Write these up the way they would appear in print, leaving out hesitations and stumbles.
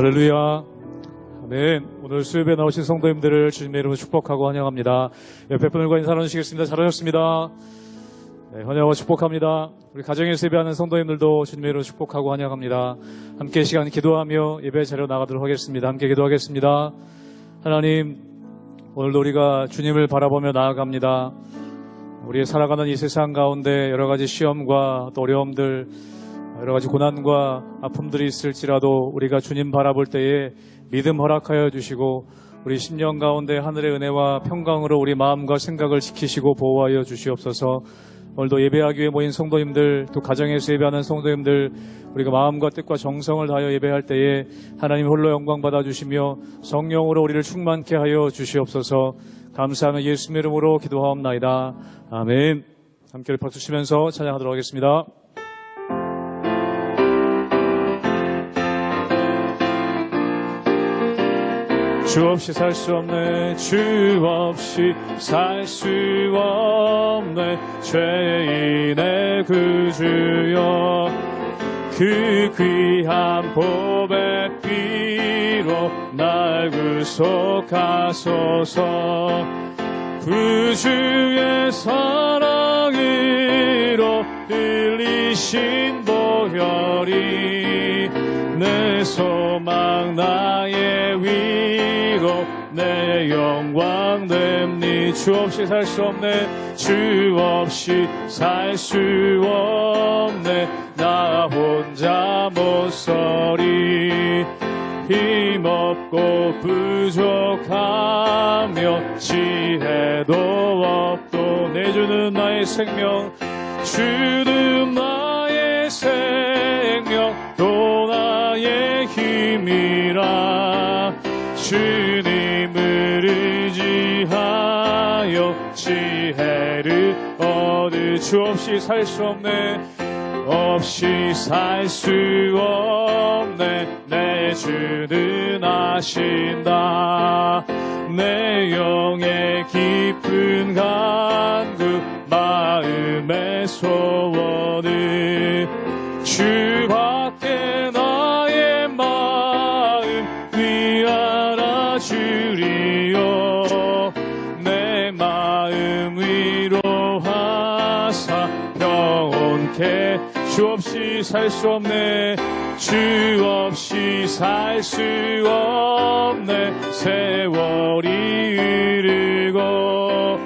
할렐루야. 아멘. 오늘 수요일에 나오신 성도님들을 주님의 이름으로 축복하고 환영합니다. 옆에 분들과 인사 나누시겠습니다. 잘 오셨습니다. 네, 환영하고 축복합니다. 우리 가정에서 예배하는 성도님들도 주님의 이름으로 축복하고 환영합니다. 함께 시간 기도하며 예배 자리로 나가도록 하겠습니다. 함께 기도하겠습니다. 하나님, 오늘도 우리가 주님을 바라보며 나아갑니다. 우리의 살아가는 이 세상 가운데 여러 가지 시험과 또 어려움들, 여러 가지 고난과 아픔들이 있을지라도 우리가 주님 바라볼 때에 믿음 허락하여 주시고 우리 심령 가운데 하늘의 은혜와 평강으로 우리 마음과 생각을 지키시고 보호하여 주시옵소서. 오늘도 예배하기 위해 모인 성도님들, 또 가정에서 예배하는 성도님들, 우리가 마음과 뜻과 정성을 다하여 예배할 때에 하나님 홀로 영광 받아주시며 성령으로 우리를 충만케 하여 주시옵소서. 감사하며 예수님의 이름으로 기도하옵나이다. 아멘. 함께 박수 치면서 찬양하도록 하겠습니다. 주 없이 살 수 없네. 주 없이 살 수 없네. 죄인의 구주여, 그 귀한 보배 피로 날 구속하소서. 구주의 사랑으로 흘리신 보혈이 내 소망 나의 위로 내 영광 됨니. 주 없이 살 수 없네. 주 없이 살 수 없네. 나 혼자 못 서리. 힘없고 부족하며 지혜도 없고 내주는 나의 생명, 주는 나의 생명 또 나의 힘이라. 주님을 의지하여 지혜를 얻을. 주 없이 살 수 없네. 없이 살 수 없네. 내 주는 아신다. 내 영의 깊은 간구 마음의 소원을 주밖에 나의 마음 위하라 주리요. 내 마음 위로하사 평온케. 주 없이 살 수 없네. 주 없이 살 수 없네. 세월이 흐르고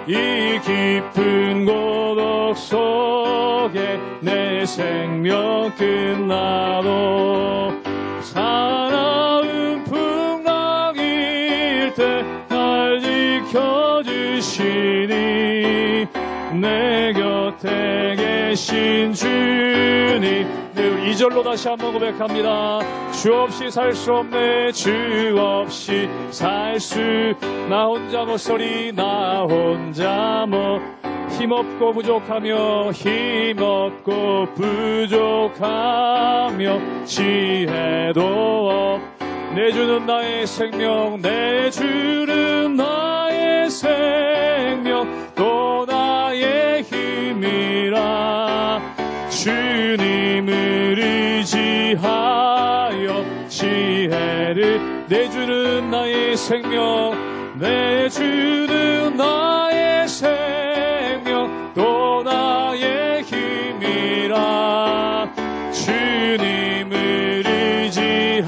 이 깊은 고독 속에 내 생명 끝나도 사나운 풍랑일 때 날 지켜주시니. 내 곁에 계신 주님. 네, 2절로 다시 한번 고백합니다. 주 없이 살 수 없네. 주 없이 살 수. 나 혼자 못 서리. 나 혼자 못. 힘없고 부족하며 힘없고 부족하며 지혜도 없. 내 주는 나의 생명, 내 주는 나의 생명 또 나의 힘이라. 주님을 의지하여 지혜를. 내 주는 나의 생명, 내 주는 나의 생명 또 나의 힘이라. 주님을 의지하여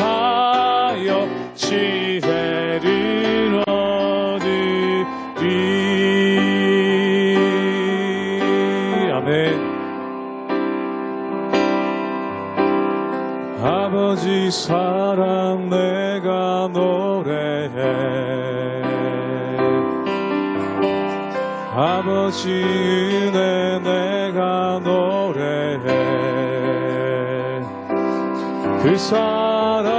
지혜를 얻으리. 아멘. 아버지 사랑 내가 노래해. 아버지 은혜 내가 노래해. 그 사랑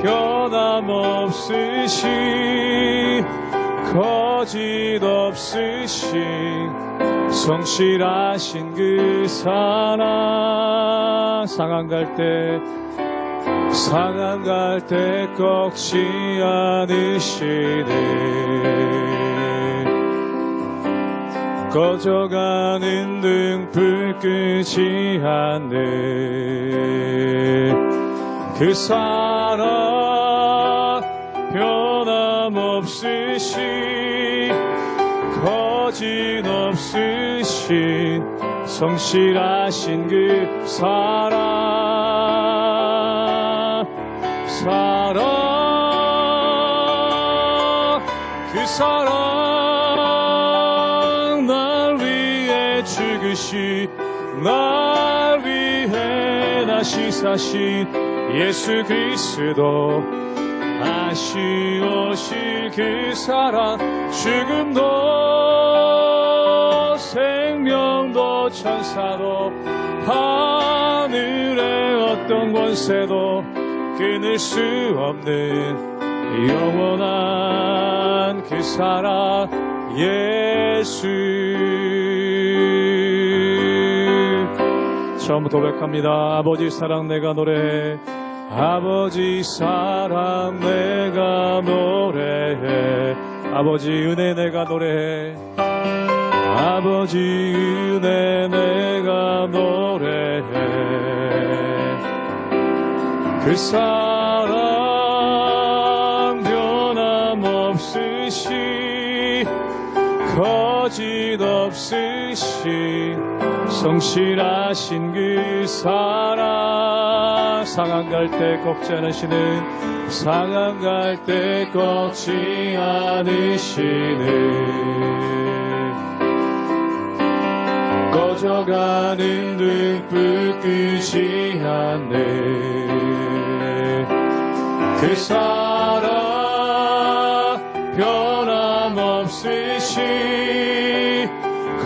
변함없으시 거짓 없으시 성실하신 그 사랑. 상한 갈 때 꺾지 않으시네. 꺼져가는 등불 끄지 않네. 그 사랑 변함없으신 거짓없으신 성실하신 그 사랑 그 사랑 날 위해 죽으신 날 위해 다시 사신 예수 그리스도 아쉬우실 그 사랑 죽음도 생명도 천사도 하늘의 어떤 권세도 끊을 수 없는 영원한 그 사랑 예수. 처음부터 고백합니다. 아버지 사랑 내가 노래해 아버지 사랑 내가 노래해 아버지 은혜 내가 노래해 아버지 은혜 내가 노래해 그 사랑 변함없으신 거짓없으신 성실하신 그 사랑 상한 갈 때 꺾지 않으시는 상한 갈 때 꺾지 않으시는 꺼져가는 등불 끄지 않네 그 사랑 변함없으신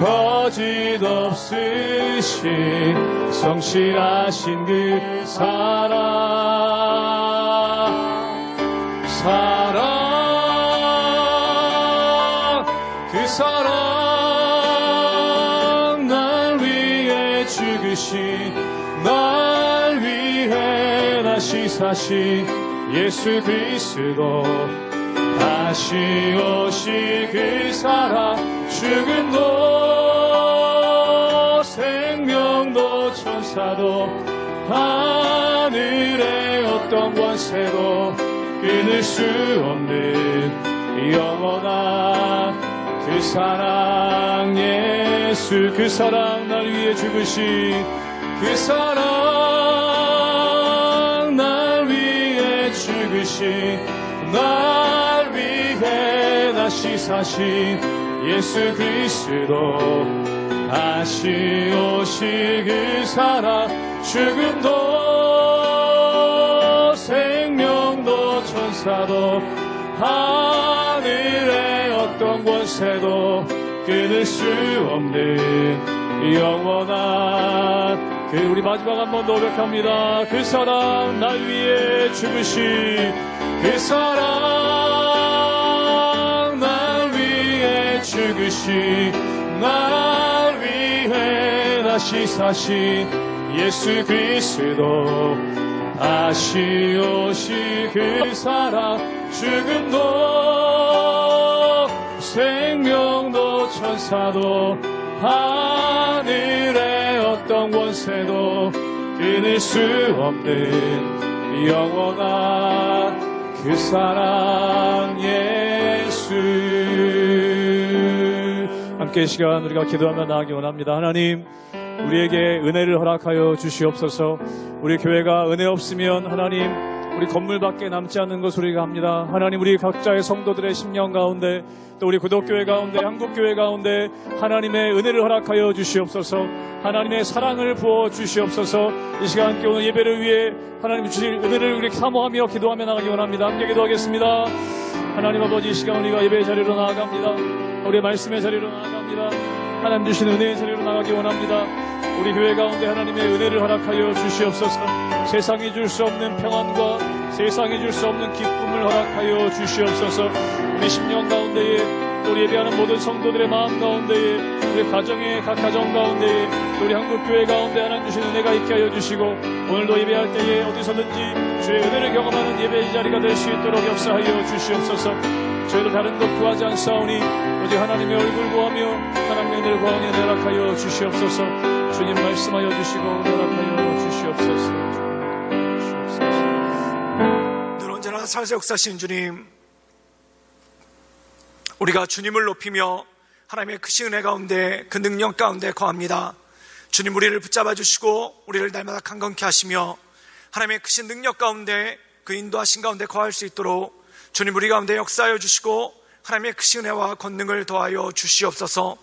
거짓없으신 성실하신 그 그 사랑 날 위해 죽으신 날 위해 다시 사신 예수 그리스도 다시 오실 그 사랑 죽음도 생명도 천사도 하늘의 어떤 권세도 끊을 수 없는 영원한 그 사랑 예수 그 사랑 날 위해 죽으신 그 사랑 날 위해 죽으신 날 위해 다시 사신 예수 그리스도 다시 오실 그 사랑 죽음도 생명도 천사도 하늘의 어떤 권세도 끊을 수 없는 영원한 그 우리 마지막 한 번 더 고백합니다. 그 사랑 날 위해 죽으신 그 사랑 날 위해 죽으신 날 위해 다시 사신 예수 그리스도 다시 오실 그 사랑 죽음도 생명도 천사도 하늘의 어떤 권세도 끊을 수 없는 영원한 그 사랑 예수. 함께 이 시간 우리가 기도하며 나아가기 원합니다. 하나님 우리에게 은혜를 허락하여 주시옵소서. 우리 교회가 은혜 없으면 하나님 우리 건물밖에 남지 않는 것을 우리가 합니다. 하나님 우리 각자의 성도들의 심령 가운데 또 우리 구독교회 가운데 한국교회 가운데 하나님의 은혜를 허락하여 주시옵소서. 하나님의 사랑을 부어 주시옵소서. 이 시간 함께 오늘 예배를 위해 하나님 주실 은혜를 우리 사모하며 기도하며 나가기 원합니다. 함께 기도하겠습니다. 하나님 아버지 이 시간 우리가 예배의 자리로 나아갑니다. 우리의 말씀의 자리로 나아갑니다. 하나님 주신 은혜의 자리로 나가기 원합니다. 우리 교회 가운데 하나님의 은혜를 허락하여 주시옵소서. 세상이 줄 수 없는 평안과 세상이 줄 수 없는 기쁨을 허락하여 주시옵소서. 우리 심령 가운데에 우리 예배하는 모든 성도들의 마음 가운데에 우리 가정의 각 가정 가운데에 우리 한국교회 가운데 하나님 주신 은혜가 있게 하여 주시고 오늘도 예배할 때에 어디서든지 주의 은혜를 경험하는 예배의 자리가 될 수 있도록 역사하여 주시옵소서. 저희도 다른 것 구하지 않사오니 오직 하나님의 얼굴 구하며 하나님의 은혜를 구하니 허락하여 주시옵소서. 주님 말씀하여 주시고 허락하여 주시옵소서. 날마다 살아서 역사하시는 주님, 우리가 주님을 높이며 하나님의 크신 은혜 가운데 그 능력 가운데 거합니다. 주님, 우리를 붙잡아 주시고 우리를 날마다 강건케 하시며 하나님의 크신 능력 가운데 그 인도하신 가운데 거할 수 있도록 주님, 우리 가운데 역사하여 주시고 하나님의 크신 은혜와 권능을 더하여 주시옵소서.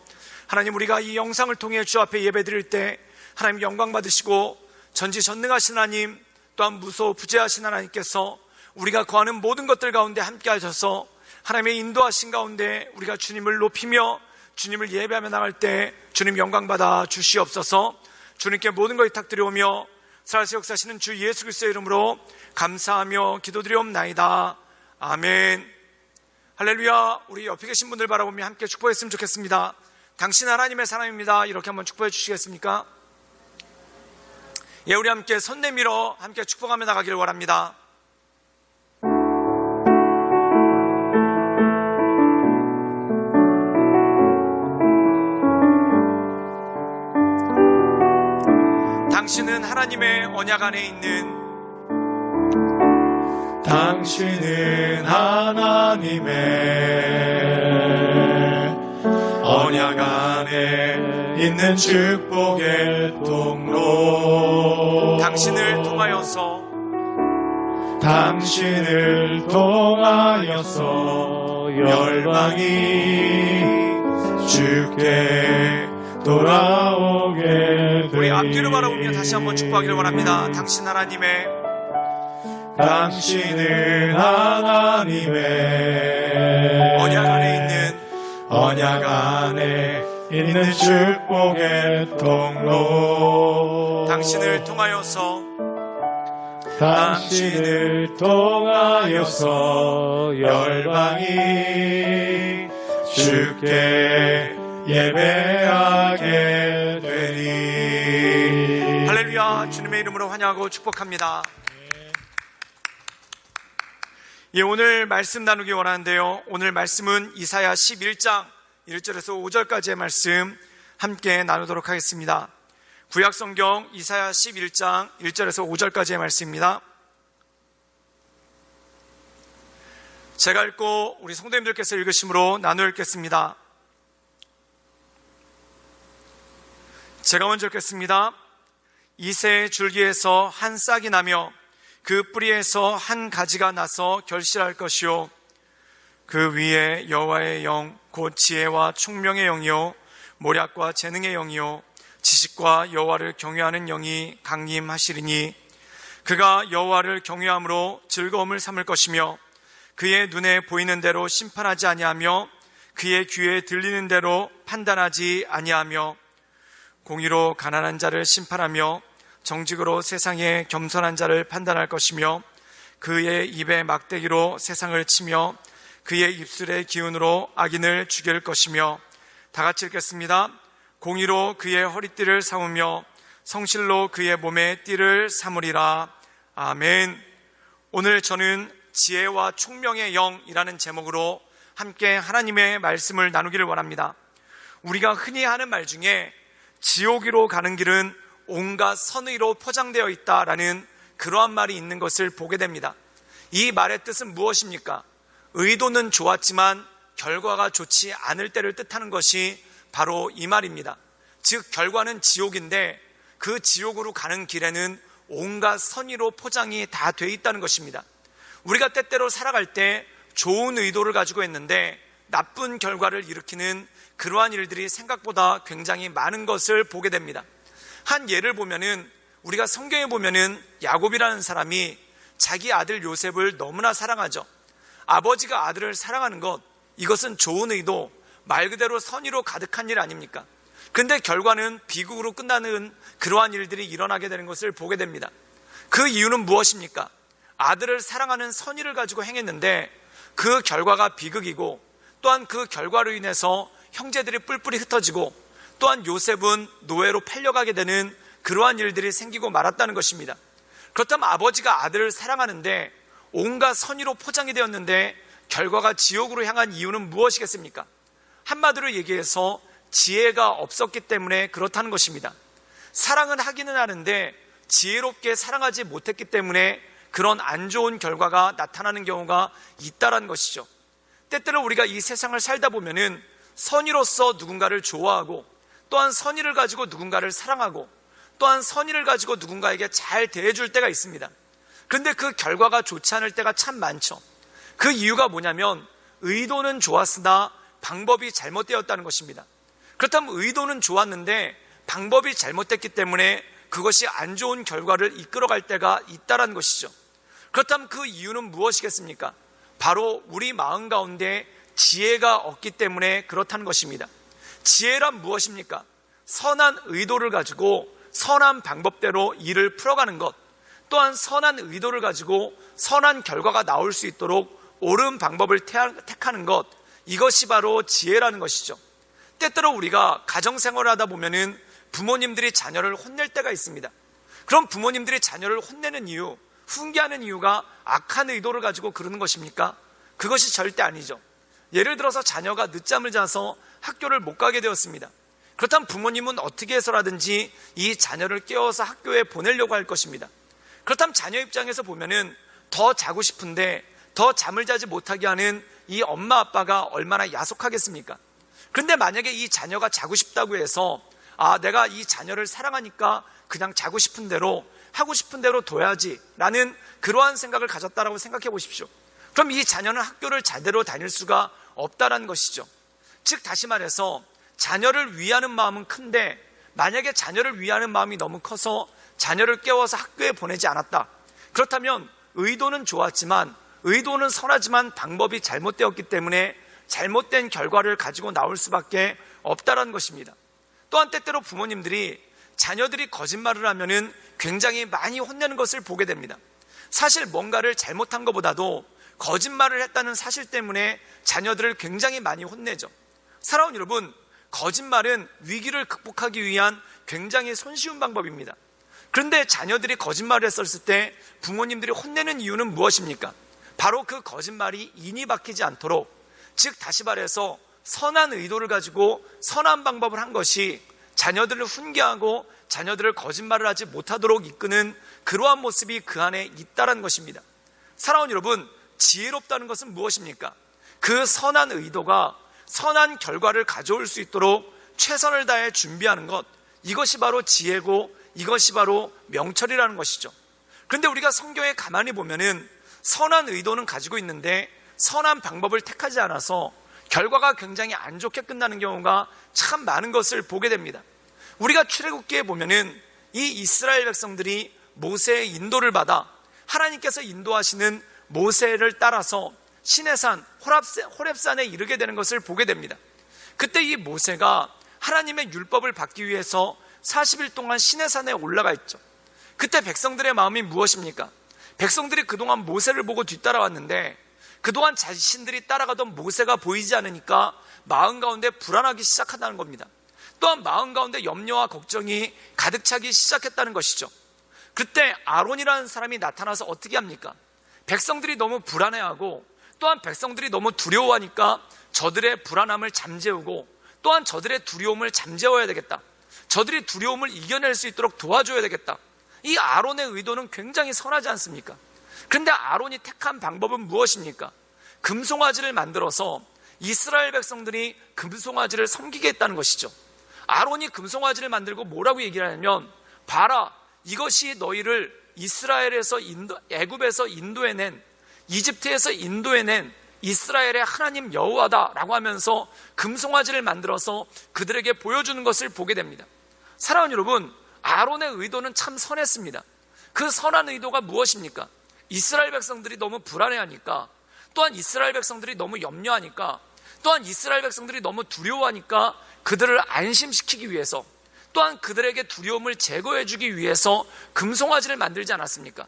하나님, 우리가 이 영상을 통해 주 앞에 예배드릴 때 하나님 영광 받으시고 전지전능하신 하나님, 또한 무소부재하신 하나님께서 우리가 거하는 모든 것들 가운데 함께 하셔서 하나님의 인도하신 가운데 우리가 주님을 높이며 주님을 예배하며 나갈 때 주님 영광 받아 주시옵소서. 주님께 모든 걸 부탁드려오며 살아서 역사하시는 주 예수 그리스도의 이름으로 감사하며 기도드리옵나이다. 아멘. 할렐루야. 우리 옆에 계신 분들 바라보며 함께 축복했으면 좋겠습니다. 당신 하나님의 사람입니다. 이렇게 한번 축복해 주시겠습니까? 예, 우리 함께 손 내밀어 함께 축복하며 나가기를 원합니다. 당신은 하나님의 언약 안에 있는, 당신은 하나님의 언약 안에 있는 축복의 통로, 당신을 통하여서 열방이 주께 돌아오게 되리. 우리 앞뒤로 바라보며 다시 한번 축복하기를 원합니다. 당신은 하나님의 언약 안에 있는 축복의 통로, 당신을 통하여서 열방이 주께 예배하게 되리. 할렐루야. 주님의 이름으로 환영하고 축복합니다. 예, 오늘 말씀 나누기 원하는데요, 오늘 말씀은 이사야 11장 1절에서 5절까지의 말씀 함께 나누도록 하겠습니다. 구약성경 이사야 11장 1절에서 5절까지의 말씀입니다. 제가 읽고 우리 성도님들께서 읽으심으로 나누어 읽겠습니다. 제가 먼저 읽겠습니다. 이새의 줄기에서 한 싹이 나며 그 뿌리에서 한 가지가 나서 결실할 것이요, 그 위에 여호와의 영 곧 지혜와 총명의 영이요 모략과 재능의 영이요 지식과 여호와를 경외하는 영이 강림하시리니, 그가 여호와를 경외함으로 즐거움을 삼을 것이며 그의 눈에 보이는 대로 심판하지 아니하며 그의 귀에 들리는 대로 판단하지 아니하며 공의로 가난한 자를 심판하며 정직으로 세상에 겸손한 자를 판단할 것이며 그의 입에 막대기로 세상을 치며 그의 입술의 기운으로 악인을 죽일 것이며, 다 같이 읽겠습니다. 공의로 그의 허리띠를 삼으며 성실로 그의 몸에 띠를 삼으리라. 아멘. 오늘 저는 지혜와 총명의 영이라는 제목으로 함께 하나님의 말씀을 나누기를 원합니다. 우리가 흔히 하는 말 중에 지옥으로 가는 길은 온갖 선의로 포장되어 있다라는 그러한 말이 있는 것을 보게 됩니다. 이 말의 뜻은 무엇입니까? 의도는 좋았지만 결과가 좋지 않을 때를 뜻하는 것이 바로 이 말입니다. 즉, 결과는 지옥인데 그 지옥으로 가는 길에는 온갖 선의로 포장이 다 돼 있다는 것입니다. 우리가 때때로 살아갈 때 좋은 의도를 가지고 했는데 나쁜 결과를 일으키는 그러한 일들이 생각보다 굉장히 많은 것을 보게 됩니다. 한 예를 보면은, 우리가 성경에 보면은 야곱이라는 사람이 자기 아들 요셉을 너무나 사랑하죠. 아버지가 아들을 사랑하는 것, 이것은 좋은 의도, 말 그대로 선의로 가득한 일 아닙니까? 근데 결과는 비극으로 끝나는 그러한 일들이 일어나게 되는 것을 보게 됩니다. 그 이유는 무엇입니까? 아들을 사랑하는 선의를 가지고 행했는데 그 결과가 비극이고, 또한 그 결과로 인해서 형제들이 뿔뿔이 흩어지고, 또한 요셉은 노예로 팔려가게 되는 그러한 일들이 생기고 말았다는 것입니다. 그렇다면 아버지가 아들을 사랑하는데 온갖 선의로 포장이 되었는데 결과가 지옥으로 향한 이유는 무엇이겠습니까? 한마디로 얘기해서 지혜가 없었기 때문에 그렇다는 것입니다. 사랑은 하기는 하는데 지혜롭게 사랑하지 못했기 때문에 그런 안 좋은 결과가 나타나는 경우가 있다라는 것이죠. 때때로 우리가 이 세상을 살다 보면은 선의로서 누군가를 좋아하고, 또한 선의를 가지고 누군가를 사랑하고, 또한 선의를 가지고 누군가에게 잘 대해줄 때가 있습니다. 그런데 그 결과가 좋지 않을 때가 참 많죠. 그 이유가 뭐냐면 의도는 좋았으나 방법이 잘못되었다는 것입니다. 그렇다면 의도는 좋았는데 방법이 잘못됐기 때문에 그것이 안 좋은 결과를 이끌어갈 때가 있다는 것이죠. 그렇다면 그 이유는 무엇이겠습니까? 바로 우리 마음 가운데 지혜가 없기 때문에 그렇다는 것입니다. 지혜란 무엇입니까? 선한 의도를 가지고 선한 방법대로 일을 풀어가는 것, 또한 선한 의도를 가지고 선한 결과가 나올 수 있도록 옳은 방법을 택하는 것, 이것이 바로 지혜라는 것이죠. 때때로 우리가 가정생활을 하다 보면은 부모님들이 자녀를 혼낼 때가 있습니다. 그럼 부모님들이 자녀를 혼내는 이유, 훈계하는 이유가 악한 의도를 가지고 그러는 것입니까? 그것이 절대 아니죠. 예를 들어서 자녀가 늦잠을 자서 학교를 못 가게 되었습니다. 그렇다면 부모님은 어떻게 해서라든지 이 자녀를 깨워서 학교에 보내려고 할 것입니다. 그렇다면 자녀 입장에서 보면은 더 자고 싶은데 더 잠을 자지 못하게 하는 이 엄마 아빠가 얼마나 야속하겠습니까? 그런데 만약에 이 자녀가 자고 싶다고 해서 내가 이 자녀를 사랑하니까 그냥 자고 싶은 대로 하고 싶은 대로 둬야지 라는 그러한 생각을 가졌다라고 생각해 보십시오. 그럼 이 자녀는 학교를 제대로 다닐 수가 없다라는 것이죠. 즉 다시 말해서 자녀를 위하는 마음은 큰데 만약에 자녀를 위하는 마음이 너무 커서 자녀를 깨워서 학교에 보내지 않았다. 그렇다면 의도는 좋았지만, 의도는 선하지만 방법이 잘못되었기 때문에 잘못된 결과를 가지고 나올 수밖에 없다라는 것입니다. 또한 때때로 부모님들이 자녀들이 거짓말을 하면은 굉장히 많이 혼내는 것을 보게 됩니다. 사실 뭔가를 잘못한 것보다도 거짓말을 했다는 사실 때문에 자녀들을 굉장히 많이 혼내죠. 사랑하는 여러분, 거짓말은 위기를 극복하기 위한 굉장히 손쉬운 방법입니다. 그런데 자녀들이 거짓말을 했었을 때 부모님들이 혼내는 이유는 무엇입니까? 바로 그 거짓말이 인이 박히지 않도록, 즉 다시 말해서 선한 의도를 가지고 선한 방법을 한 것이 자녀들을 훈계하고 자녀들을 거짓말을 하지 못하도록 이끄는 그러한 모습이 그 안에 있다는 것입니다. 사랑하는 여러분, 지혜롭다는 것은 무엇입니까? 그 선한 의도가 선한 결과를 가져올 수 있도록 최선을 다해 준비하는 것, 이것이 바로 지혜고 이것이 바로 명철이라는 것이죠. 그런데 우리가 성경에 가만히 보면은 선한 의도는 가지고 있는데 선한 방법을 택하지 않아서 결과가 굉장히 안 좋게 끝나는 경우가 참 많은 것을 보게 됩니다. 우리가 출애굽기에 보면은 이 이스라엘 백성들이 모세의 인도를 받아 하나님께서 인도하시는 모세를 따라서 시내산 호렙산에 이르게 되는 것을 보게 됩니다. 그때 이 모세가 하나님의 율법을 받기 위해서 40일 동안 시내산에 올라가 있죠. 그때 백성들의 마음이 무엇입니까? 백성들이 그동안 모세를 보고 뒤따라왔는데 그동안 자신들이 따라가던 모세가 보이지 않으니까 마음 가운데 불안하기 시작한다는 겁니다. 또한 마음 가운데 염려와 걱정이 가득 차기 시작했다는 것이죠. 그때 아론이라는 사람이 나타나서 어떻게 합니까? 백성들이 너무 불안해하고 또한 백성들이 너무 두려워하니까 저들의 불안함을 잠재우고 또한 저들의 두려움을 잠재워야 되겠다. 저들이 두려움을 이겨낼 수 있도록 도와줘야 되겠다. 이 아론의 의도는 굉장히 선하지 않습니까? 그런데 아론이 택한 방법은 무엇입니까? 금송아지를 만들어서 이스라엘 백성들이 금송아지를 섬기게 했다는 것이죠. 아론이 금송아지를 만들고 뭐라고 얘기를 하냐면, 봐라, 이것이 너희를 이스라엘에서 애굽에서 인도해낸, 이집트에서 인도해낸 이스라엘의 하나님 여호와다라고 하면서 금송아지를 만들어서 그들에게 보여주는 것을 보게 됩니다. 사랑하는 여러분, 아론의 의도는 참 선했습니다. 그 선한 의도가 무엇입니까? 이스라엘 백성들이 너무 불안해하니까, 또한 이스라엘 백성들이 너무 염려하니까, 또한 이스라엘 백성들이 너무 두려워하니까 그들을 안심시키기 위해서, 또한 그들에게 두려움을 제거해주기 위해서 금송아지를 만들지 않았습니까?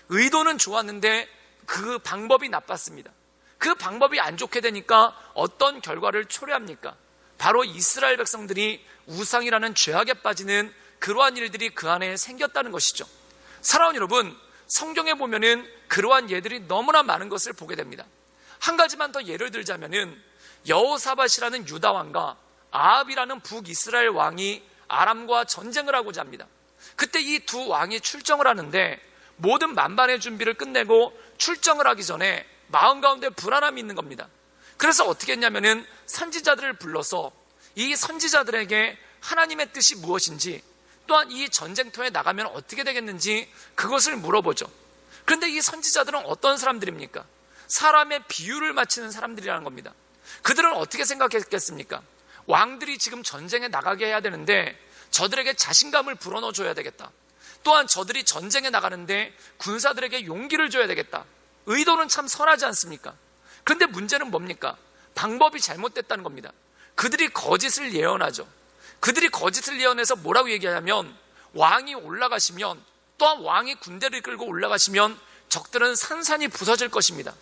의도는 좋았는데 그 방법이 나빴습니다. 그 방법이 안 좋게 되니까 어떤 결과를 초래합니까? 바로 이스라엘 백성들이 우상이라는 죄악에 빠지는 그러한 일들이 그 안에 생겼다는 것이죠. 사랑하는 여러분, 성경에 보면은 그러한 예들이 너무나 많은 것을 보게 됩니다. 한 가지만 더 예를 들자면은 여호사밧이라는 유다 왕과 아합이라는 북이스라엘 왕이 아람과 전쟁을 하고자 합니다. 그때 이 두 왕이 출정을 하는데 모든 만반의 준비를 끝내고 출정을 하기 전에 마음 가운데 불안함이 있는 겁니다. 그래서 어떻게 했냐면은 선지자들을 불러서 이 선지자들에게 하나님의 뜻이 무엇인지, 또한 이 전쟁터에 나가면 어떻게 되겠는지 그것을 물어보죠. 그런데 이 선지자들은 어떤 사람들입니까? 사람의 비유를 맞히는 사람들이라는 겁니다. 그들은 어떻게 생각했겠습니까? 왕들이 지금 전쟁에 나가게 해야 되는데 저들에게 자신감을 불어넣어줘야 되겠다. 또한 저들이 전쟁에 나가는데 군사들에게 용기를 줘야 되겠다. 의도는 참 선하지 않습니까? 그런데 문제는 뭡니까? 방법이 잘못됐다는 겁니다. 그들이 거짓을 예언하죠. 그들이 거짓을 예언해서 뭐라고 얘기하냐면, 왕이 올라가시면, 또한 왕이 군대를 끌고 올라가시면 적들은 산산이 부서질 것입니다.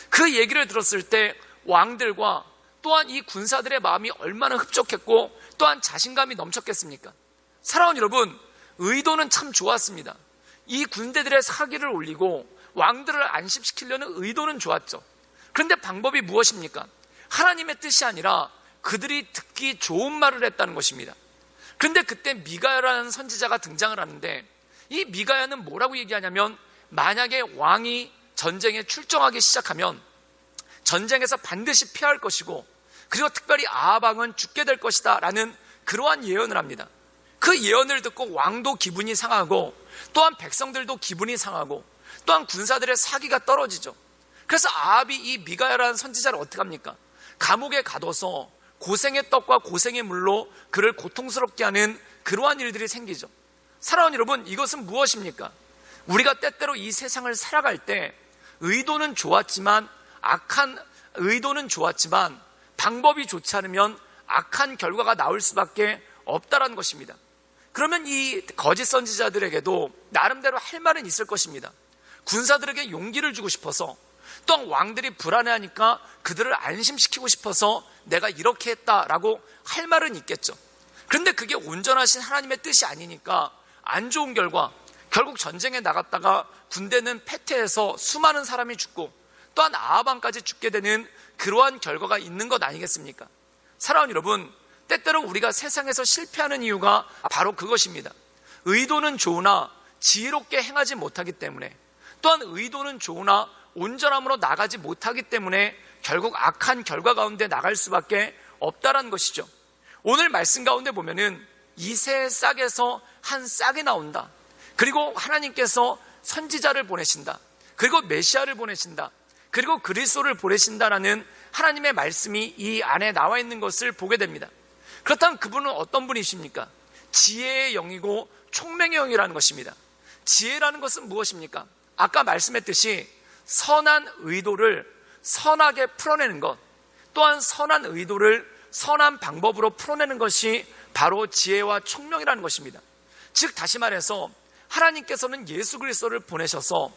그 얘기를 들었을 때 왕들과 또한 이 군사들의 마음이 얼마나 흡족했고 또한 자신감이 넘쳤겠습니까? 사랑하는 여러분, 의도는 참 좋았습니다. 이 군대들의 사기를 올리고 왕들을 안심시키려는 의도는 좋았죠. 그런데 방법이 무엇입니까? 하나님의 뜻이 아니라 그들이 듣기 좋은 말을 했다는 것입니다. 그런데 그때 미가야라는 선지자가 등장을 하는데, 이 미가야는 뭐라고 얘기하냐면, 만약에 왕이 전쟁에 출정하기 시작하면 전쟁에서 반드시 피할 것이고, 그리고 특별히 아합 왕은 죽게 될 것이다 라는 그러한 예언을 합니다. 그 예언을 듣고 왕도 기분이 상하고 또한 백성들도 기분이 상하고 또한 군사들의 사기가 떨어지죠. 그래서 아합이 이 미가야라는 선지자를 어떻게 합니까? 감옥에 가둬서 고생의 떡과 고생의 물로 그를 고통스럽게 하는 그러한 일들이 생기죠. 사랑하는 여러분, 이것은 무엇입니까? 우리가 때때로 이 세상을 살아갈 때 의도는 좋았지만 방법이 좋지 않으면 악한 결과가 나올 수밖에 없다라는 것입니다. 그러면 이 거짓 선지자들에게도 나름대로 할 말은 있을 것입니다. 군사들에게 용기를 주고 싶어서, 또한 왕들이 불안해하니까 그들을 안심시키고 싶어서 내가 이렇게 했다라고 할 말은 있겠죠. 그런데 그게 온전하신 하나님의 뜻이 아니니까 안 좋은 결과, 결국 전쟁에 나갔다가 군대는 패퇴해서 수많은 사람이 죽고 또한 아합 왕까지 죽게 되는 그러한 결과가 있는 것 아니겠습니까? 사랑하는 여러분, 때때로 우리가 세상에서 실패하는 이유가 바로 그것입니다. 의도는 좋으나 지혜롭게 행하지 못하기 때문에, 또한 의도는 좋으나 온전함으로 나가지 못하기 때문에 결국 악한 결과 가운데 나갈 수밖에 없다라는 것이죠. 오늘 말씀 가운데 보면은 이새의 싹에서 한 싹이 나온다. 그리고 하나님께서 선지자를 보내신다. 그리고 메시아를 보내신다. 그리고 그리스도를 보내신다라는 하나님의 말씀이 이 안에 나와 있는 것을 보게 됩니다. 그렇다면 그분은 어떤 분이십니까? 지혜의 영이고 총명의 영이라는 것입니다. 지혜라는 것은 무엇입니까? 아까 말씀했듯이 선한 의도를 선하게 풀어내는 것, 또한 선한 의도를 선한 방법으로 풀어내는 것이 바로 지혜와 총명이라는 것입니다. 즉 다시 말해서 하나님께서는 예수 그리스도를 보내셔서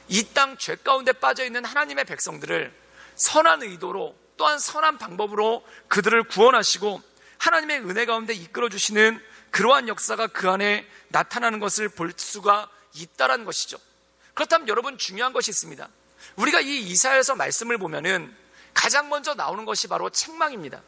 이 땅 죄 가운데 빠져있는 하나님의 백성들을 선한 의도로 또한 선한 방법으로 그들을 구원하시고 하나님의 은혜 가운데 이끌어주시는 그러한 역사가 그 안에 나타나는 것을 볼 수가 있다는 것이죠. 그렇다면 여러분, 중요한 것이 있습니다. 우리가 이 이사야에서 말씀을 보면은 가장 먼저 나오는 것이 바로 책망입니다.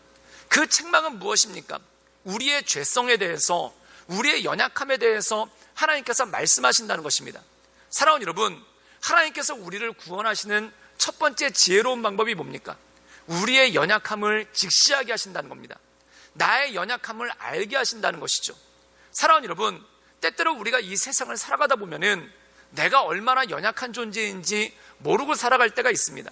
그 책망은 무엇입니까? 우리의 죄성에 대해서, 우리의 연약함에 대해서 하나님께서 말씀하신다는 것입니다. 사랑하는 여러분, 하나님께서 우리를 구원하시는 첫 번째 지혜로운 방법이 뭡니까? 우리의 연약함을 직시하게 하신다는 겁니다. 나의 연약함을 알게 하신다는 것이죠. 사랑하는 여러분, 때때로 우리가 이 세상을 살아가다 보면은 내가 얼마나 연약한 존재인지 모르고 살아갈 때가 있습니다.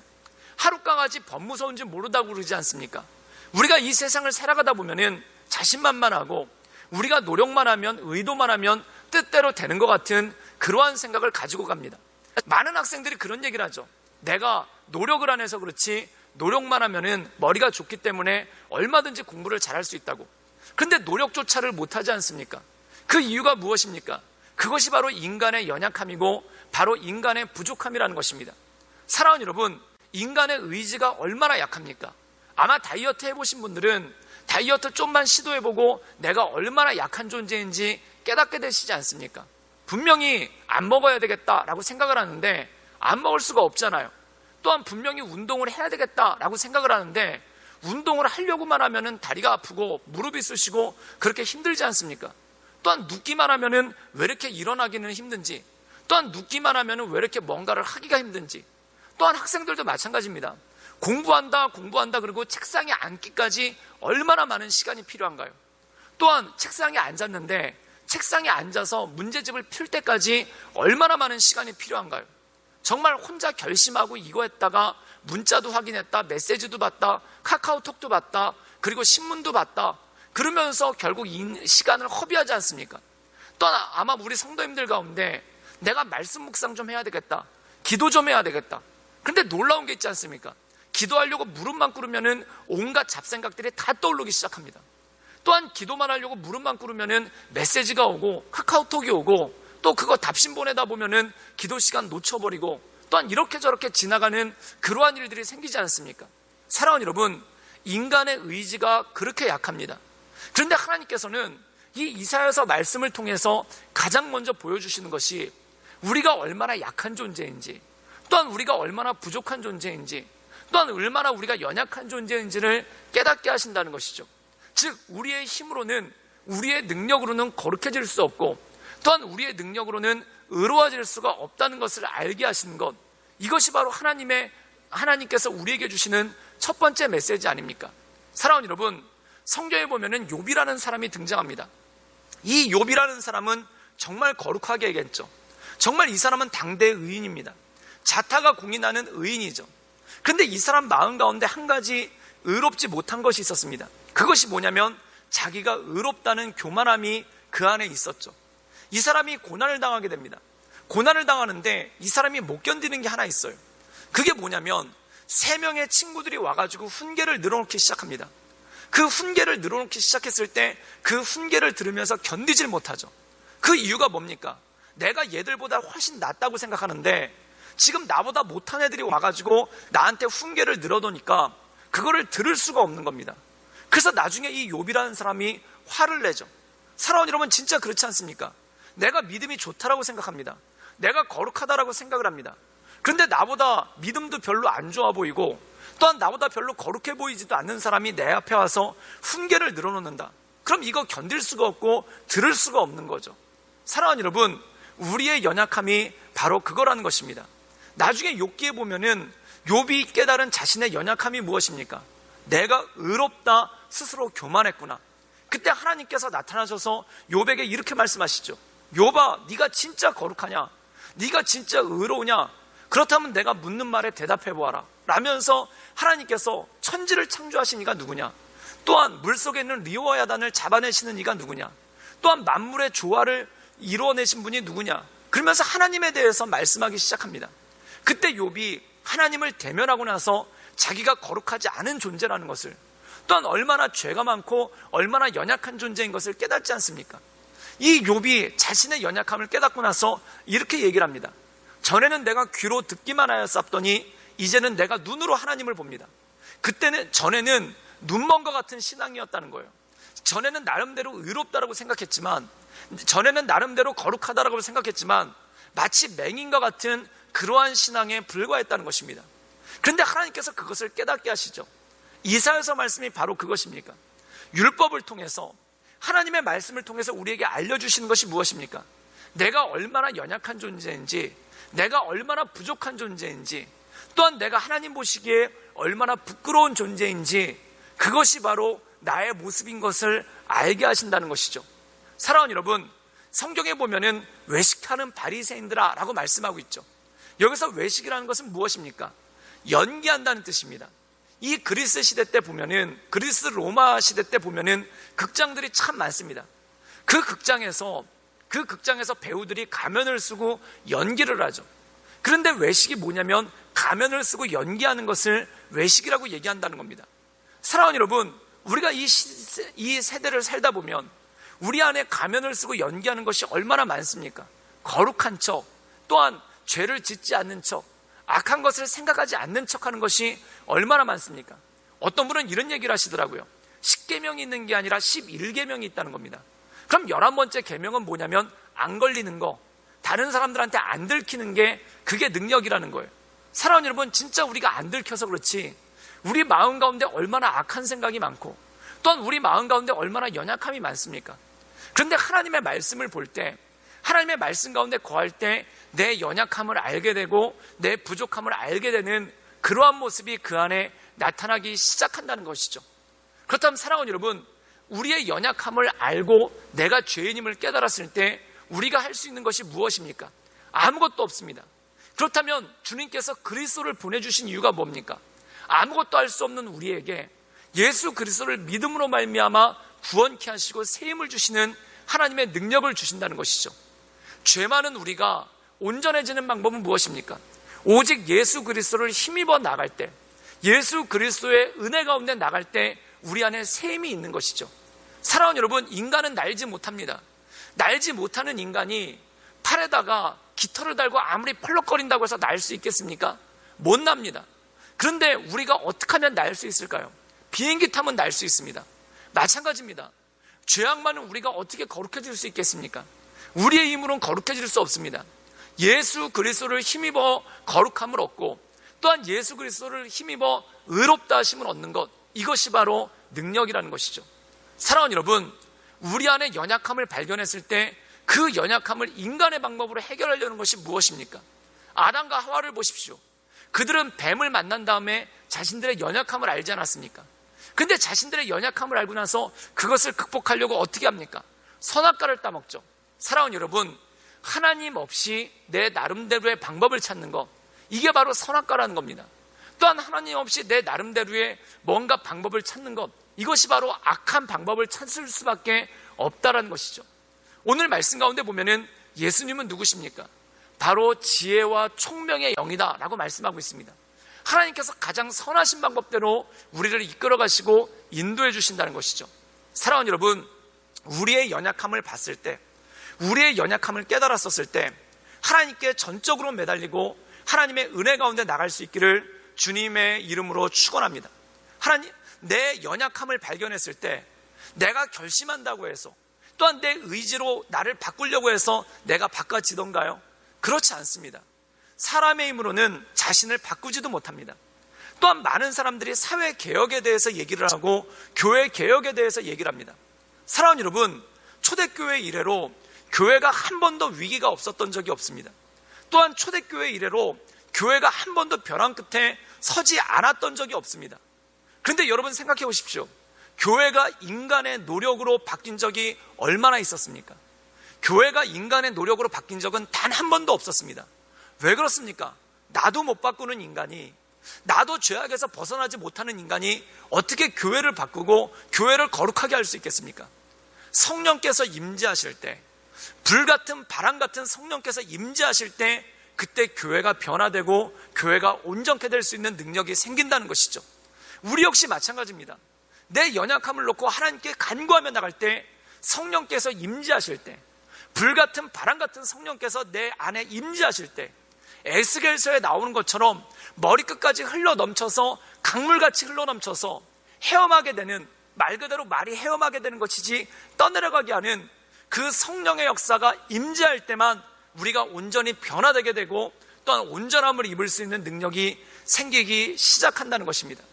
하룻강아지 법무서운지 모르다고 그러지 않습니까? 우리가 이 세상을 살아가다 보면은 자신만만하고 우리가 노력만 하면, 의도만 하면 뜻대로 되는 것 같은 그러한 생각을 가지고 갑니다. 많은 학생들이 그런 얘기를 하죠. 내가 노력을 안 해서 그렇지 노력만 하면은 머리가 좋기 때문에 얼마든지 공부를 잘할 수 있다고. 그런데 노력조차를 못하지 않습니까? 그 이유가 무엇입니까? 그것이 바로 인간의 연약함이고 바로 인간의 부족함이라는 것입니다. 사랑하는 여러분, 인간의 의지가 얼마나 약합니까? 아마 다이어트 해보신 분들은 다이어트 좀만 시도해보고 내가 얼마나 약한 존재인지 깨닫게 되시지 않습니까? 분명히 안 먹어야 되겠다라고 생각을 하는데 안 먹을 수가 없잖아요. 또한 분명히 운동을 해야 되겠다라고 생각을 하는데 운동을 하려고만 하면은 다리가 아프고 무릎이 쑤시고 그렇게 힘들지 않습니까? 또한 눕기만 하면은 왜 이렇게 일어나기는 힘든지, 또한 눕기만 하면 왜 이렇게 뭔가를 하기가 힘든지, 또한 학생들도 마찬가지입니다. 공부한다 그리고 책상에 앉기까지 얼마나 많은 시간이 필요한가요? 또한 책상에 앉았는데 책상에 앉아서 문제집을 풀 때까지 얼마나 많은 시간이 필요한가요? 정말 혼자 결심하고 이거 했다가 문자도 확인했다, 메시지도 봤다, 카카오톡도 봤다, 그리고 신문도 봤다, 그러면서 결국 이 시간을 허비하지 않습니까? 또한 아마 우리 성도님들 가운데 내가 말씀 묵상 좀 해야 되겠다, 기도 좀 해야 되겠다. 그런데 놀라운 게 있지 않습니까? 기도하려고 무릎만 꿇으면은 온갖 잡생각들이 다 떠오르기 시작합니다. 또한 기도만 하려고 무릎만 꿇으면은 메시지가 오고 카카오톡이 오고 또 그거 답신 보내다 보면은 기도 시간 놓쳐버리고 또한 이렇게 저렇게 지나가는 그러한 일들이 생기지 않습니까? 사랑하는 여러분, 인간의 의지가 그렇게 약합니다. 그런데 하나님께서는 이 이사야서 말씀을 통해서 가장 먼저 보여주시는 것이 우리가 얼마나 약한 존재인지, 또한 우리가 얼마나 부족한 존재인지, 또한 얼마나 우리가 연약한 존재인지를 깨닫게 하신다는 것이죠. 즉 우리의 힘으로는, 우리의 능력으로는 거룩해질 수 없고 또한 우리의 능력으로는 의로워질 수가 없다는 것을 알게 하시는 것, 이것이 바로 하나님께서 우리에게 주시는 첫 번째 메시지 아닙니까? 사랑하는 여러분, 성경에 보면은 욥이라는 사람이 등장합니다. 이 욥이라는 사람은 정말 거룩하게 얘기했죠. 정말 이 사람은 당대 의인입니다. 자타가 공인하는 의인이죠. 그런데 이 사람 마음 가운데 한 가지 의롭지 못한 것이 있었습니다. 그것이 뭐냐면 자기가 의롭다는 교만함이 그 안에 있었죠. 이 사람이 고난을 당하게 됩니다. 고난을 당하는데 이 사람이 못 견디는 게 하나 있어요. 그게 뭐냐면 3명의 친구들이 와가지고 훈계를 늘어놓기 시작합니다. 그 훈계를 늘어놓기 시작했을 때 그 훈계를 들으면서 견디질 못하죠. 그 이유가 뭡니까? 내가 얘들보다 훨씬 낫다고 생각하는데 지금 나보다 못한 애들이 와가지고 나한테 훈계를 늘어놓으니까 그거를 들을 수가 없는 겁니다. 그래서 나중에 이 욥이라는 사람이 화를 내죠. 사랑하는 여러분, 진짜 그렇지 않습니까? 내가 믿음이 좋다라고 생각합니다. 내가 거룩하다라고 생각을 합니다. 그런데 나보다 믿음도 별로 안 좋아 보이고 또한 나보다 별로 거룩해 보이지도 않는 사람이 내 앞에 와서 훈계를 늘어놓는다. 그럼 이거 견딜 수가 없고 들을 수가 없는 거죠. 사랑하는 여러분, 우리의 연약함이 바로 그거라는 것입니다. 나중에 욥기에 보면은 욥이 깨달은 자신의 연약함이 무엇입니까? 내가 의롭다 스스로 교만했구나. 그때 하나님께서 나타나셔서 욥에게 이렇게 말씀하시죠. 욥아, 네가 진짜 거룩하냐? 네가 진짜 의로우냐? 그렇다면 내가 묻는 말에 대답해 보아라 라면서 하나님께서 천지를 창조하신 이가 누구냐? 또한 물속에 있는 리오야단을 잡아내시는 이가 누구냐? 또한 만물의 조화를 이루어내신 분이 누구냐? 그러면서 하나님에 대해서 말씀하기 시작합니다. 그때 욥이 하나님을 대면하고 나서 자기가 거룩하지 않은 존재라는 것을, 또한 얼마나 죄가 많고 얼마나 연약한 존재인 것을 깨닫지 않습니까? 이 욥이 자신의 연약함을 깨닫고 나서 이렇게 얘기를 합니다. 전에는 내가 귀로 듣기만 하였었더니 이제는 내가 눈으로 하나님을 봅니다. 전에는 눈먼 것 같은 신앙이었다는 거예요. 전에는 나름대로 의롭다라고 생각했지만, 전에는 나름대로 거룩하다라고 생각했지만 마치 맹인과 같은 그러한 신앙에 불과했다는 것입니다. 그런데 하나님께서 그것을 깨닫게 하시죠. 이사야서 말씀이 바로 그것입니까? 율법을 통해서, 하나님의 말씀을 통해서 우리에게 알려주시는 것이 무엇입니까? 내가 얼마나 연약한 존재인지, 내가 얼마나 부족한 존재인지, 또한 내가 하나님 보시기에 얼마나 부끄러운 존재인지, 그것이 바로 나의 모습인 것을 알게 하신다는 것이죠. 사랑하는 여러분, 성경에 보면은 외식하는 바리새인들아 라고 말씀하고 있죠. 여기서 외식이라는 것은 무엇입니까? 연기한다는 뜻입니다. 이 그리스 시대 때 보면은, 그리스 로마 시대 때 보면은 극장들이 참 많습니다. 그 극장에서 배우들이 가면을 쓰고 연기를 하죠. 그런데 외식이 뭐냐면 가면을 쓰고 연기하는 것을 외식이라고 얘기한다는 겁니다. 사랑하는 여러분, 우리가 이 세대를 살다 보면 우리 안에 가면을 쓰고 연기하는 것이 얼마나 많습니까? 거룩한 척, 또한 죄를 짓지 않는 척, 악한 것을 생각하지 않는 척하는 것이 얼마나 많습니까? 어떤 분은 이런 얘기를 하시더라고요. 10계명이 있는 게 아니라 11계명이 있다는 겁니다. 그럼 11번째 계명은 뭐냐면 안 걸리는 거, 다른 사람들한테 안 들키는 게 그게 능력이라는 거예요. 사랑하는 여러분, 진짜 우리가 안 들켜서 그렇지 우리 마음 가운데 얼마나 악한 생각이 많고 또한 우리 마음 가운데 얼마나 연약함이 많습니까? 그런데 하나님의 말씀을 볼 때 하나님의 말씀 가운데 거할 때 내 연약함을 알게 되고 내 부족함을 알게 되는 그러한 모습이 그 안에 나타나기 시작한다는 것이죠. 그렇다면 사랑하는 여러분, 우리의 연약함을 알고 내가 죄인임을 깨달았을 때 우리가 할 수 있는 것이 무엇입니까? 아무것도 없습니다. 그렇다면 주님께서 그리스도를 보내주신 이유가 뭡니까? 아무것도 할 수 없는 우리에게 예수 그리스도를 믿음으로 말미암아 구원케 하시고 세임을 주시는 하나님의 능력을 주신다는 것이죠. 죄 많은 우리가 온전해지는 방법은 무엇입니까? 오직 예수 그리스도를 힘입어 나갈 때, 예수 그리스도의 은혜 가운데 나갈 때 우리 안에 세임이 있는 것이죠. 사랑하는 여러분, 인간은 날지 못합니다. 날지 못하는 인간이 팔에다가 깃털을 달고 아무리 펄럭거린다고 해서 날 수 있겠습니까? 못 납니다. 그런데 우리가 어떻게 하면 날 수 있을까요? 비행기 타면 날 수 있습니다. 마찬가지입니다. 죄악 많은 우리가 어떻게 거룩해질 수 있겠습니까? 우리의 힘으로는 거룩해질 수 없습니다. 예수 그리스도를 힘입어 거룩함을 얻고 또한 예수 그리스도를 힘입어 의롭다 하심을 얻는 것, 이것이 바로 능력이라는 것이죠. 사랑하는 여러분, 우리 안에 연약함을 발견했을 때 그 연약함을 인간의 방법으로 해결하려는 것이 무엇입니까? 아담과 하와를 보십시오. 그들은 뱀을 만난 다음에 자신들의 연약함을 알지 않았습니까? 근데 자신들의 연약함을 알고 나서 그것을 극복하려고 어떻게 합니까? 선악과를 따먹죠. 사랑하는 여러분, 하나님 없이 내 나름대로의 방법을 찾는 것, 이게 바로 선악과라는 겁니다. 또한 하나님 없이 내 나름대로의 뭔가 방법을 찾는 것, 이것이 바로 악한 방법을 찾을 수밖에 없다라는 것이죠. 오늘 말씀 가운데 보면은 예수님은 누구십니까? 바로 지혜와 총명의 영이다 라고 말씀하고 있습니다. 하나님께서 가장 선하신 방법대로 우리를 이끌어 가시고 인도해 주신다는 것이죠. 사랑하는 여러분, 우리의 연약함을 봤을 때, 우리의 연약함을 깨달았었을 때 하나님께 전적으로 매달리고 하나님의 은혜 가운데 나갈 수 있기를 주님의 이름으로 축원합니다. 하나님, 내 연약함을 발견했을 때 내가 결심한다고 해서 또한 내 의지로 나를 바꾸려고 해서 내가 바꿔지던가요? 그렇지 않습니다. 사람의 힘으로는 자신을 바꾸지도 못합니다. 또한 많은 사람들이 사회 개혁에 대해서 얘기를 하고 교회 개혁에 대해서 얘기를 합니다. 사랑하는 여러분, 초대교회 이래로 교회가 한 번도 위기가 없었던 적이 없습니다. 또한 초대교회 이래로 교회가 한 번도 벼랑 끝에 서지 않았던 적이 없습니다. 그런데 여러분 생각해 보십시오. 교회가 인간의 노력으로 바뀐 적이 얼마나 있었습니까? 교회가 인간의 노력으로 바뀐 적은 단 한 번도 없었습니다. 왜 그렇습니까? 나도 못 바꾸는 인간이, 나도 죄악에서 벗어나지 못하는 인간이 어떻게 교회를 바꾸고 교회를 거룩하게 할 수 있겠습니까? 성령께서 임재하실 때, 불같은 바람 같은 성령께서 임재하실 때 그때 교회가 변화되고 교회가 온전케 될 수 있는 능력이 생긴다는 것이죠. 우리 역시 마찬가지입니다. 내 연약함을 놓고 하나님께 간구하며 나갈 때, 성령께서 임재하실 때, 불같은 바람 같은 성령께서 내 안에 임재하실 때, 에스겔서에 나오는 것처럼 머리끝까지 흘러넘쳐서 강물같이 흘러넘쳐서 헤엄하게 되는, 말 그대로 말이 헤엄하게 되는 것이지 떠내려가게 하는 그 성령의 역사가 임재할 때만 우리가 온전히 변화되게 되고 또한 온전함을 입을 수 있는 능력이 생기기 시작한다는 것입니다.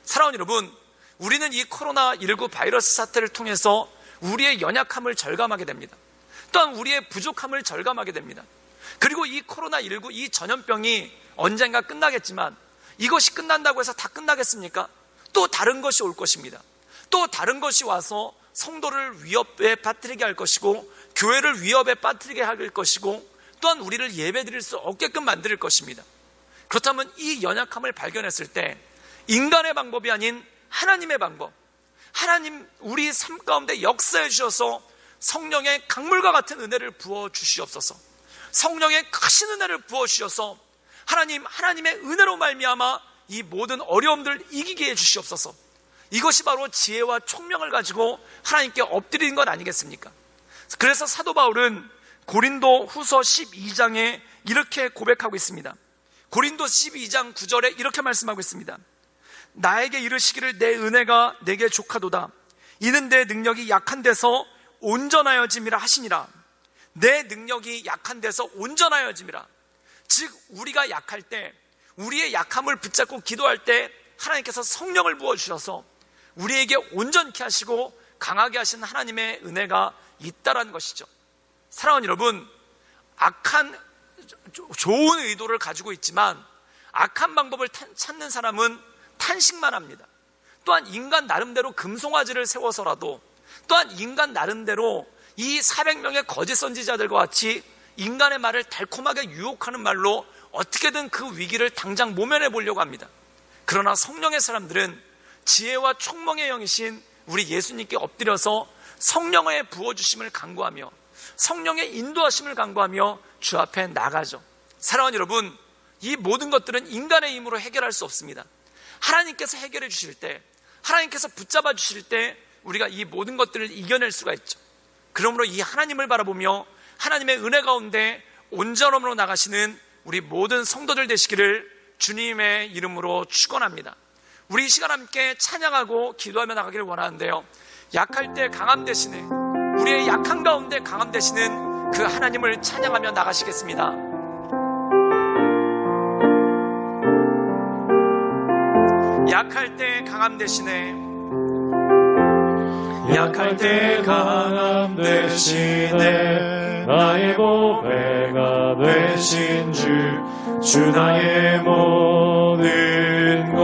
사랑하는 여러분, 우리는 이 코로나19 바이러스 사태를 통해서 우리의 연약함을 절감하게 됩니다. 또한 우리의 부족함을 절감하게 됩니다. 그리고 이 코로나19, 이 전염병이 언젠가 끝나겠지만 이것이 끝난다고 해서 다 끝나겠습니까? 또 다른 것이 올 것입니다. 또 다른 것이 와서 성도를 위협에 빠뜨리게 할 것이고 교회를 위협에 빠뜨리게 할 것이고 또한 우리를 예배드릴 수 없게끔 만들 것입니다. 그렇다면 이 연약함을 발견했을 때 인간의 방법이 아닌 하나님의 방법, 하나님 우리 삶 가운데 역사해 주셔서 성령의 강물과 같은 은혜를 부어 주시옵소서. 성령의 크신 은혜를 부어 주셔서 하나님의 은혜로 말미암아 이 모든 어려움들을 이기게 해 주시옵소서. 이것이 바로 지혜와 총명을 가지고 하나님께 엎드리는 것 아니겠습니까? 그래서 사도 바울은 고린도 후서 12장에 이렇게 고백하고 있습니다. 고린도 12장 9절에 이렇게 말씀하고 있습니다. 나에게 이르시기를 내 은혜가 내게 족하도다. 이는 내 능력이 약한 데서 온전하여짐이라 하시니라. 내 능력이 약한 데서 온전하여짐이라. 즉 우리가 약할 때, 우리의 약함을 붙잡고 기도할 때 하나님께서 성령을 부어주셔서 우리에게 온전케 하시고 강하게 하신 하나님의 은혜가 있다라는 것이죠. 사랑하는 여러분, 악한 좋은 의도를 가지고 있지만 악한 방법을 찾는 사람은 탄식만 합니다. 또한 인간 나름대로 금송아지를 세워서라도, 또한 인간 나름대로 이 400명의 거짓 선지자들과 같이 인간의 말을 달콤하게 유혹하는 말로 어떻게든 그 위기를 당장 모면해 보려고 합니다. 그러나 성령의 사람들은 지혜와 총명의 영이신 우리 예수님께 엎드려서 성령의 부어주심을 간구하며 성령의 인도하심을 간구하며 주 앞에 나가죠. 사랑하는 여러분, 이 모든 것들은 인간의 힘으로 해결할 수 없습니다. 하나님께서 해결해 주실 때, 하나님께서 붙잡아 주실 때 우리가 이 모든 것들을 이겨낼 수가 있죠. 그러므로 이 하나님을 바라보며 하나님의 은혜 가운데 온전함으로 나가시는 우리 모든 성도들 되시기를 주님의 이름으로 축원합니다. 우리 이 시간 함께 찬양하고 기도하며 나가기를 원하는데요, 약할 때 강함 되시네, 우리의 약한 가운데 강함 되시는 그 하나님을 찬양하며 나가시겠습니다. 약할 때 강함 되시네, 약할 때 강함 되시네, 나의 보배가 되신 주 나의 모든 것.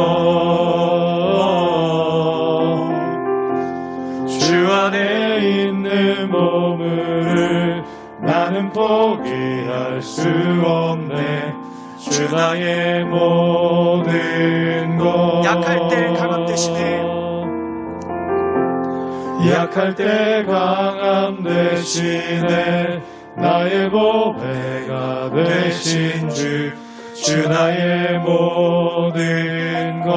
주 안에 있는 보물을 나는 포기할 수 없네, 주 나의 모든 것. 약할 때 강함 되시네, 약할 때 강함 되시네, 나의 보배가 되신 주 나의 모든 것.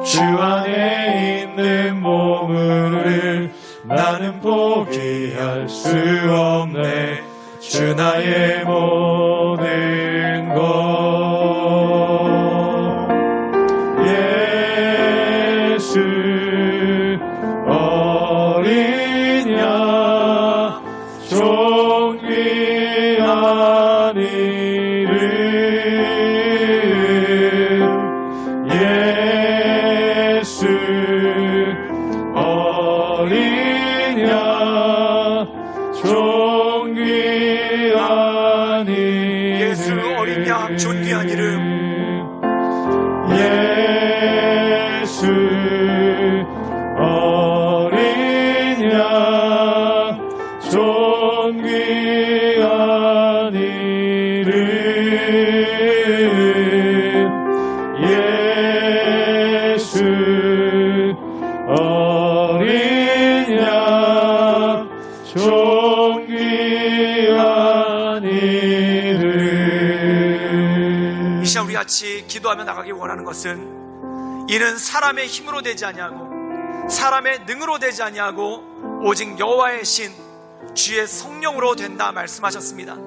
주 안에 있는 보물을 나는 포기할 수 없네, 주 나의 모든 것. 예수 어린 양 존귀한 이름, 예수 어린 양 존귀한 이름, 예수 어린 양 존귀한 이름, 예수 어린 양 존귀한 이름, 예수 어린 양 존귀한 이름. 이 시간 우리 같이 기도하며 나가기 원하는 것은, 이는 사람의 힘으로 되지 아니하고 사람의 능으로 되지 아니하고 오직 여호와의 신 주의 성령으로 된다 말씀하셨습니다.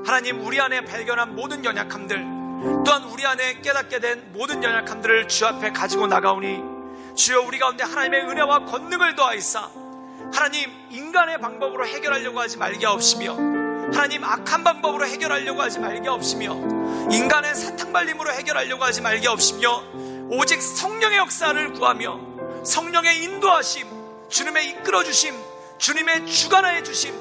하나님, 우리 안에 발견한 모든 연약함들, 또한 우리 안에 깨닫게 된 모든 연약함들을 주 앞에 가지고 나가오니 주여, 우리 가운데 하나님의 은혜와 권능을 더하이사 하나님, 인간의 방법으로 해결하려고 하지 말게 하옵시며, 하나님, 악한 방법으로 해결하려고 하지 말게 하옵시며, 인간의 사탕발림으로 해결하려고 하지 말게 하옵시며, 오직 성령의 역사를 구하며 성령의 인도하심, 주님의 이끌어주심, 주님의 주관하여 주심,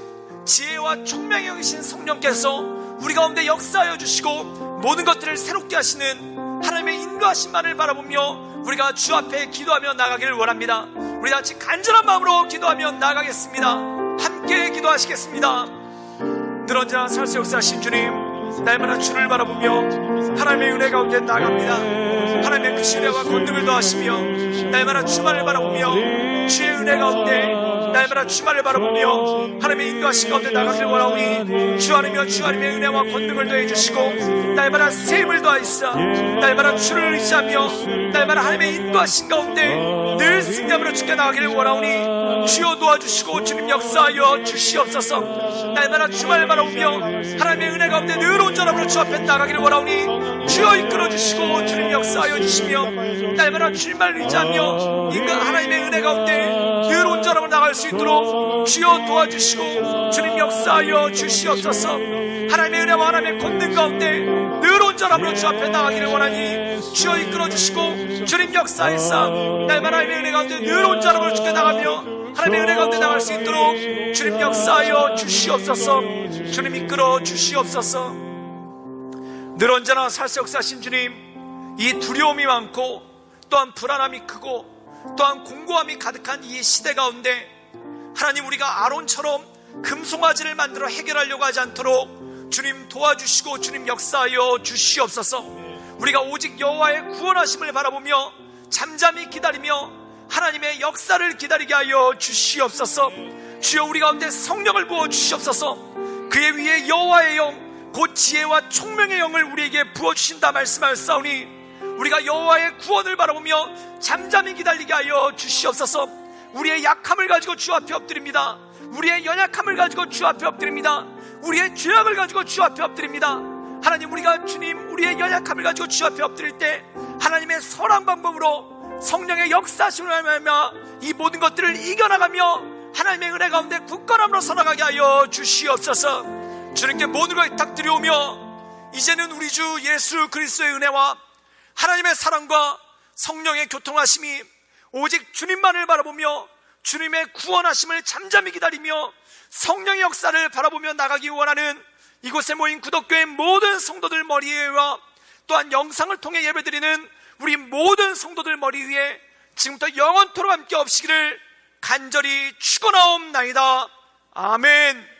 지혜와 총명의 영이신 성령께서 우리 가운데 역사하여 주시고 모든 것들을 새롭게 하시는 하나님의 인도하심만을 바라보며 우리가 주 앞에 기도하며 나가기를 원합니다. 우리 같이 간절한 마음으로 기도하며 나가겠습니다. 함께 기도하시겠습니다. 늘 언제나 살수 역사하신 주님, 날마다 주를 바라보며 하나님의 은혜 가운데 나갑니다. 하나님의 그 은혜와 권능을 더하시며 날마다 주만을 바라보며 주의 은혜 가운데 날마다 주만을 바라보며 하나님의 인도하신 가운데 나가길 원하오니, 주 안이며 주 안임의 은혜와 권능을 더해 주시고 날마다 세임을 더하시사 날마다 주를 의지하며 날마다 하나님의 인도하신 가운데 늘 승리함으로 주께 나가기를 원하오니, 주여 도와주시고 주님 역사하여 주시옵소서. 날마다 주만을 바라보며 하나님의 은혜 가운데 늘 온전함으로 주 앞에 나가기를 원하오니, 주여 이끌어주시고 주님 역사하여 주시며 날마다 주님만을 의지하며 인간 하나님의 은혜 가운데 늘 온전함으로 나갈 수 있도록 주여 도와주시고 주님 역사하여 주시옵소서. 하나님의 은혜와 하나님의 권능 가운데 늘 온전함으로 온전함으로 주 앞에 나가기를 원하니 주여 이끌어주시고 주님 역사에서 날마다 하나님의 은혜 가운데 늘 온전함으로 주께 나가며 하나님의 은혜 가운데 나갈 수 있도록 주님 역사하여 주시옵소서. 주님 이끌어 주시옵소서. 늘 언제나 살수 역사하신 주님, 이 두려움이 많고 또한 불안함이 크고 또한 공고함이 가득한 이 시대 가운데 하나님, 우리가 아론처럼 금송아지를 만들어 해결하려고 하지 않도록 주님 도와주시고 주님 역사하여 주시옵소서. 우리가 오직 여호와의 구원하심을 바라보며 잠잠히 기다리며 하나님의 역사를 기다리게 하여 주시옵소서. 주여, 우리 가운데 성령을 부어 주시옵소서. 그의 위에 여호와의 영 곧 지혜와 총명의 영을 우리에게 부어주신다 말씀하였사오니 우리가 여호와의 구원을 바라보며 잠잠히 기다리게 하여 주시옵소서. 우리의 약함을 가지고 주 앞에 엎드립니다. 우리의 연약함을 가지고 주 앞에 엎드립니다. 우리의 죄악을 가지고 주 앞에 엎드립니다. 하나님, 우리가 주님 우리의 연약함을 가지고 주 앞에 엎드릴 때 하나님의 선한 방법으로 성령의 역사하심을 하며 이 모든 것들을 이겨나가며 하나님의 은혜 가운데 굳건함으로 서나가게 하여 주시옵소서. 주님께 모든 걸 탁드리오며 이제는 우리 주 예수 그리스도의 은혜와 하나님의 사랑과 성령의 교통하심이 오직 주님만을 바라보며 주님의 구원하심을 잠잠히 기다리며 성령의 역사를 바라보며 나가기 원하는 이곳에 모인 구독교회 모든 성도들 머리 위와 또한 영상을 통해 예배드리는 우리 모든 성도들 머리 위에 지금부터 영원토록 함께 없시기를 간절히 축원하옵나이다. 아멘.